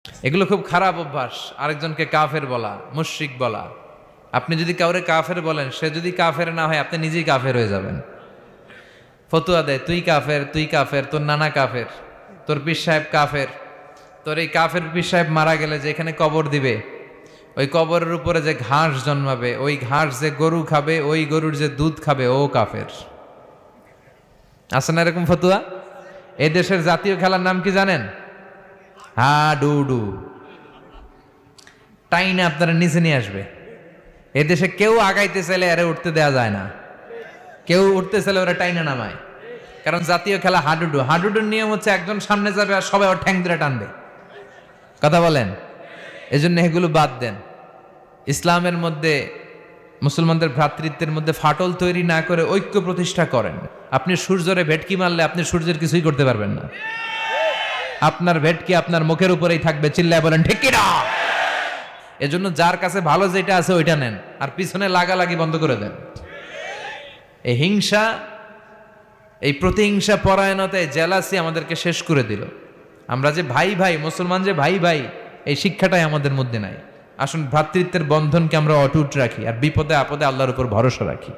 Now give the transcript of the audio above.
এগুলো খুব খারাপ অভ্যাস। আরেকজনকে কাফের বলা, মুশরিক বলা। আপনি যদি কাউরে কাফের বলেন, সে যদি কাফের না হয় আপনি নিজেই কাফের হয়ে যাবেন। ফতুয়া দেয় তুই কাফের, তুই কাফের, তোর নানা কাফের, তোর পীর সাহেব কাফের, তোর এই কাফের পীর সাহেব মারা গেলে যে এখানে কবর দিবে, ওই কবরের উপরে যে ঘাস জন্মাবে, ওই ঘাস যে গরু খাবে, ওই গরুর যে দুধ খাবে, ও কাফের। আছে না এরকম ফতুয়া? এই দেশের জাতীয় খেলার নাম কি জানেন? হাডুডু। টাইনে আপনারা নিচে নিয়ে আসবে। এদেশে কেউ আগাইতে চাইলে আরে উঠতে দেয়া যায় না, কেউ উঠতে চাইলে ওরা টাইনে নামায়। কারণ জাতীয় খেলা হাডুডু। হাডুডুর নিয়ম হচ্ছে একজন সামনে যাবে আর সবাই ওর ঠ্যাং ধরে টানবে। কথা বলেন? এজন্য এগুলো বাদ দেন। ইসলামের মধ্যে মুসলমানদের ভ্রাতৃত্বের মধ্যে ফাটল তৈরি না করে ঐক্য প্রতিষ্ঠা করেন। আপনি সূর্যরে ভেটকি মারলে আপনি সূর্যের কিছুই করতে পারবেন না। আপনার ভেটকি আপনার মুখের উপরেই থাকবে। চিল্লায় বলেন ঠিক কিনা? এজন্য যার কাছে ভালো যেটা আছে ওইটা নেন, আর পিছনে লাগালাগি বন্ধ করে দেন। এই হিংসা, এই প্রতিহিংসা পরায়ণতায় জেলাসি আমাদেরকে শেষ করে দিল। আমরা যে ভাই ভাই, মুসলমান যে ভাই ভাই, এই শিক্ষাটাই আমাদের মধ্যে নাই। আসুন ভ্রাতৃত্বের বন্ধনকে আমরা অটুট রাখি, আর বিপদে আপদে আল্লাহর উপর ভরসা রাখি।